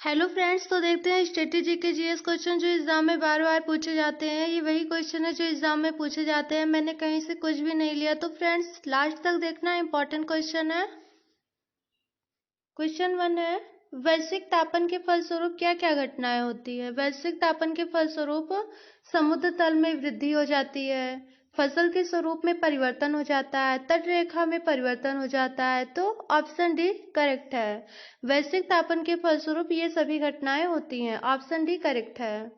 Hello friends, तो देखते हैं स्ट्रेटेजी के जीएस क्वेश्चन जो एग्जाम में बार बार पूछे जाते हैं। ये वही क्वेश्चन है जो एग्जाम में पूछे जाते हैं। मैंने कहीं से कुछ भी नहीं लिया, तो फ्रेंड्स लास्ट तक देखना, इंपॉर्टेंट क्वेश्चन है। क्वेश्चन 1 है, वैश्विक तापन के फलस्वरूप क्या क्या घटनाएं होती है। वैश्विक तापन के फलस्वरूप समुद्र तल में वृद्धि हो जाती है, फसल के स्वरूप में परिवर्तन हो जाता है, तट रेखा में परिवर्तन हो जाता है। तो ऑप्शन डी करेक्ट है। वैश्विक तापन के फलस्वरूप ये सभी घटनाएं होती हैं। ऑप्शन डी करेक्ट है।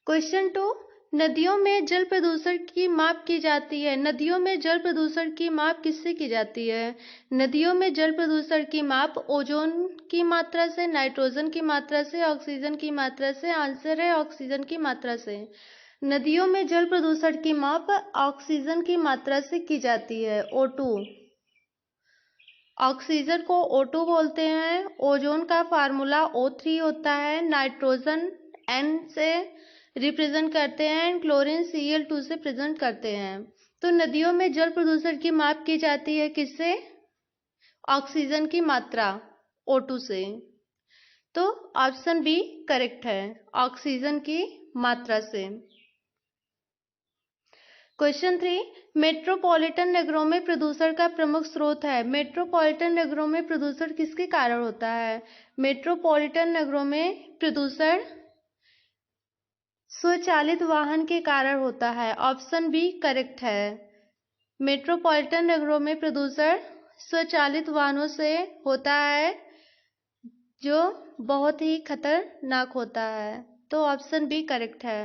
क्वेश्चन 2, नदियों में जल प्रदूषण की माप की जाती है। नदियों में जल प्रदूषण की माप किससे की जाती है। नदियों में जल प्रदूषण की माप ओजोन की मात्रा से, नाइट्रोजन की मात्रा से, ऑक्सीजन की मात्रा से। आंसर है ऑक्सीजन की मात्रा से। नदियों में जल प्रदूषण की माप ऑक्सीजन की मात्रा से की जाती है, O2। ऑक्सीजन को O2 बोलते हैं। ओजोन का फार्मूला O3 होता है। नाइट्रोजन N से रिप्रेजेंट करते हैं, क्लोरीन Cl2 से प्रेजेंट करते हैं। तो नदियों में जल प्रदूषण की माप की जाती है किससे? ऑक्सीजन की मात्रा O2 से। तो ऑप्शन बी करेक्ट है, ऑक्सीजन की मात्रा से। क्वेश्चन 3, मेट्रोपॉलिटन नगरों में प्रदूषण का प्रमुख स्रोत है। मेट्रोपॉलिटन नगरों में प्रदूषण किसके कारण होता है। मेट्रोपॉलिटन नगरों में प्रदूषण स्वचालित वाहन के कारण होता है। ऑप्शन बी करेक्ट है। मेट्रोपॉलिटन नगरों में प्रदूषण स्वचालित वाहनों से होता है, जो बहुत ही खतरनाक होता है। तो ऑप्शन बी करेक्ट है।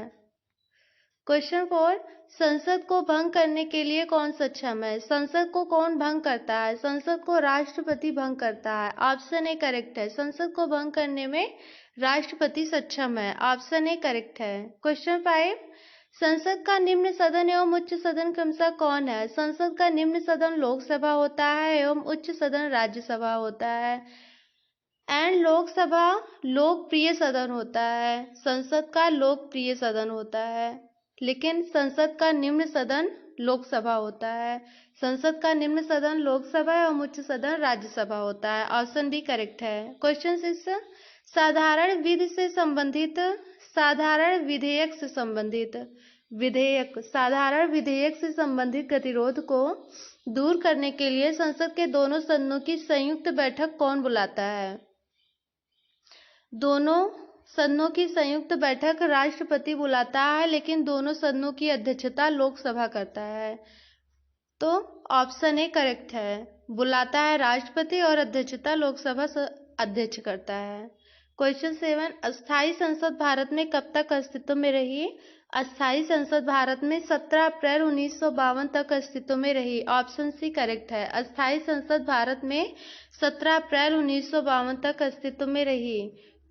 क्वेश्चन 4, संसद को भंग करने के लिए कौन सक्षम है। संसद को कौन भंग करता है। संसद को राष्ट्रपति भंग करता है। ऑप्शन ए करेक्ट है। संसद को भंग करने में राष्ट्रपति सक्षम है। ऑप्शन ए करेक्ट है। क्वेश्चन 5, संसद का निम्न सदन एवं उच्च सदन क्रमशः कौन है। संसद का निम्न सदन लोकसभा होता है एवं उच्च सदन राज्यसभा होता है। एंड लोकसभा लोकप्रिय सदन होता है। संसद का लोकप्रिय सदन होता है, लेकिन संसद का निम्न सदन लोकसभा होता है। संसद का निम्न सदन लोकसभा एवं उच्च सदन राज्यसभा होता है। ऑप्शन डी करेक्ट है। क्वेश्चन 6, साधारण विधि से संबंधित, साधारण विधेयक से संबंधित विधेयक, साधारण विधेयक से संबंधित गतिरोध को दूर करने के लिए संसद के दोनों सदनों की संयुक्त बैठक कौन बुलाता है। दोनों सदनों की संयुक्त बैठक राष्ट्रपति बुलाता है, लेकिन दोनों सदनों की अध्यक्षता लोकसभा करता है। तो ऑप्शन ए करेक्ट है, बुलाता है राष्ट्रपति और अध्यक्षता लोकसभा अध्यक्ष करता है। क्वेश्चन 7, अस्थायी संसद भारत में कब तक अस्तित्व में रही। अस्थायी संसद भारत में 17 अप्रैल 1952 तक अस्तित्व में रही। ऑप्शन सी करेक्ट है। अस्थायी संसद भारत में 17 अप्रैल 1952 तक अस्तित्व में रही।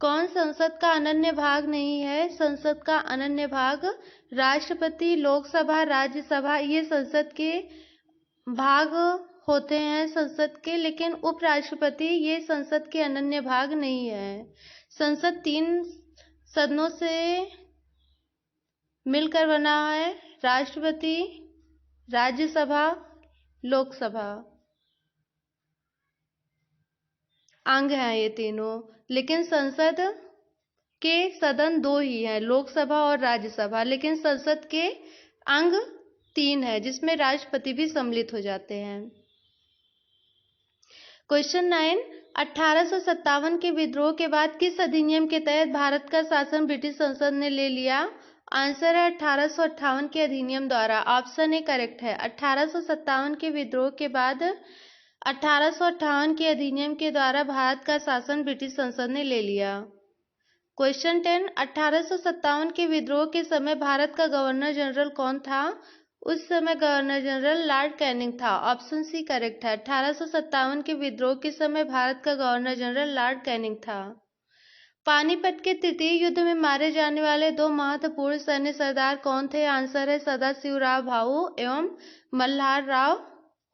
कौन संसद का अनन्य भाग नहीं है। संसद का अनन्य भाग राष्ट्रपति, लोकसभा, राज्यसभा, ये संसद के भाग होते हैं संसद के, लेकिन उपराष्ट्रपति ये संसद के अनन्य भाग नहीं है। संसद 3 सदनों से मिलकर बना है, राष्ट्रपति, राज्यसभा, लोकसभा अंग हैं ये तीनों, लेकिन संसद के सदन 2 ही हैं, लोकसभा और राज्यसभा, लेकिन संसद के अंग 3 है, जिसमें राष्ट्रपति भी सम्मिलित हो जाते हैं। क्वेश्चन 9, 1857 के विद्रोह के बाद किस अधिनियम के तहत भारत का शासन ब्रिटिश संसद ने ले लिया। आंसर है 1858 के अधिनियम द्वारा। ऑप्शन ए करेक्ट है। 1857 के विद्रोह के बाद 1858 के अधिनियम के द्वारा भारत का शासन ब्रिटिश संसद ने ले लिया। क्वेश्चन 10, 1857 के विद्रोह के समय भारत का गवर्नर जनरल कौन था। उस समय गवर्नर जनरल लॉर्ड कैनिंग था। ऑप्शन सी करेक्ट है। 1857 के विद्रोह के समय भारत का गवर्नर जनरल लॉर्ड कैनिंग था। पानीपत के तृतीय युद्ध में मारे जाने वाले 2 महत्वपूर्ण सैन्य सरदार कौन थे। आंसर है सदाशिवराव भाऊ एवं Malhar Rao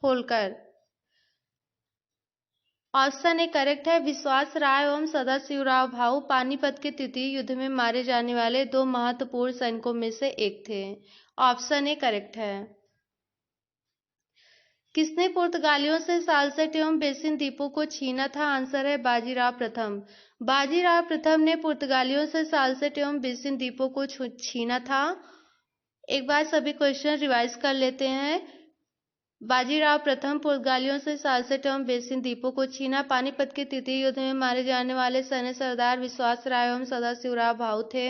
Holkar. Option A correct है। विश्वास राय एवं सदाशिवराव भाऊ पानीपत के तृतीय युद्ध में मारे जाने वाले 2 महत्वपूर्ण सैनिकों में से एक थे। ऑप्शन ए करेक्ट है। किसने पुर्तगालियों से साल्सेट एवं बेसिन द्वीपों को छीना था? आंसर है बाजीराव प्रथम। बाजीराव प्रथम ने पुर्तगालियों से साल्सेट एवं बेसिन द्वीपों को छीना था। एक बार सभी क्वेश्चन रिवाइज कर लेते हैं। बाजीराव प्रथम पुर्तगालियों से साल्सेट एवं बेसिन द्वीपों को छीना। पानीपत के तृतीय युद्ध में मारे जाने वाले सैन्य सरदार विश्वासराय एवं सदाशिवराव भाऊ थे।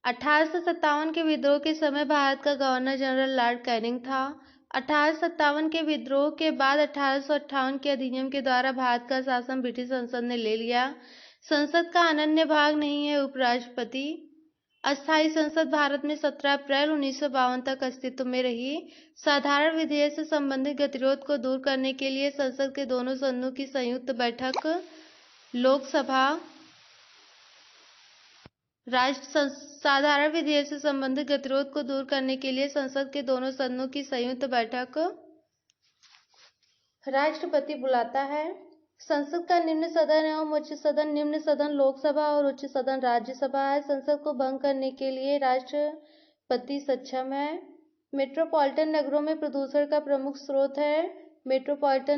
1857 के विद्रोह के समय भारत का गवर्नर जनरल लॉर्ड कैनिंग था। 1857 के विद्रोह के बाद 1858 के अधिनियम के द्वारा भारत का शासन ब्रिटिश संसद ने ले लिया। संसद का अनन्य भाग नहीं है उपराष्ट्रपति। अस्थायी संसद भारत में 17 अप्रैल 1952 तक अस्तित्व में रही। साधारण विधेयक से संबंधित गतिरोध को दूर करने के लिए संसद के दोनों सदनों की संयुक्त बैठक लोकसभा साधारण विधेयक से संबंधित गतिरोध को दूर करने के लिए संसद के दोनों सदनों की संयुक्त बैठक राष्ट्रपति बुलाता है। संसद का निम्न सदन एवं उच्च सदन निम्न सदन लोकसभा और उच्च सदन राज्यसभा है। संसद को भंग करने के लिए राष्ट्रपति सक्षम है। मेट्रोपॉलिटन नगरों में प्रदूषण का प्रमुख स्रोत है। मेट्रोपॉलिटन